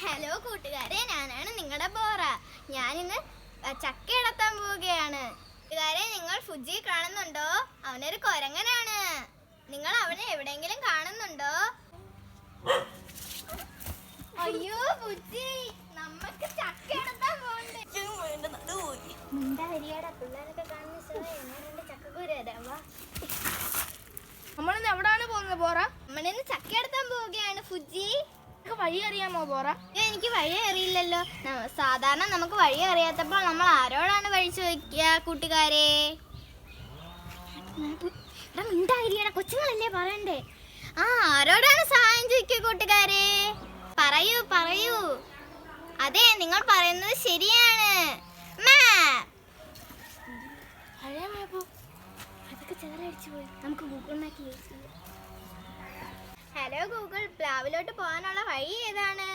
Hello കൂട്ടുകാരെ, ഞാനാണ് നിങ്ങളുടെ ബോറ. ഞാനിന്ന് ചക്ക ഇടത്താൻ പോവുകയാണ്. കൂട്ടുകാരെ, നിങ്ങൾ ഫുജി കാണുന്നുണ്ടോ? അവനൊരു കൊരങ്ങനാണ്. നിങ്ങൾ അവനെ എവിടെയെങ്കിലും കാണുന്നുണ്ടോ? അയ്യോ ഫുജി, നമുക്ക് ചക്ക ഇടത്താൻ പോകണ്ടേ? പിള്ളേരൊക്കെ കാണുന്ന ചക്കക്കൂര തരാവാ. നമ്മളിന്ന് എവിടാണ് പോകുന്നത് ബോറ? നമ്മളിന്ന് ചക്ക ഇടത്താൻ പോവുകയാണ് ഫുജി. വഴി അറിയാമോ ബോറ? എനിക്ക് വഴി അറിയില്ലല്ലോ. സാധാരണ നമുക്ക് വഴി അറിയാത്തപ്പോൾ നമ്മൾ ആരോടാണ് വഴി ചോദിക്കുക കൂട്ടുകാരെ? മിണ്ടായിരിക്കട, കൊച്ചുങ്ങളല്ലേ പറയണ്ടേ. ആരോടാണ് സഹായം ചോദിക്കുക കൂട്ടുകാരെ? പറയൂ പറയൂ. അതെ, നിങ്ങൾ പറയുന്നത് ശരിയാണ്. പഴയ മാപ്പോ അതൊക്കെ ചെറുതടിച്ചു പോയി. നമുക്ക് ഗൂഗിൾ മാപ്പ് യൂസ് ചെയ്യാം. ഹലോ ഗൂഗിൾ, പ്ലാവിലോട്ട് പോകാനുള്ള വഴി ഏതാണ്?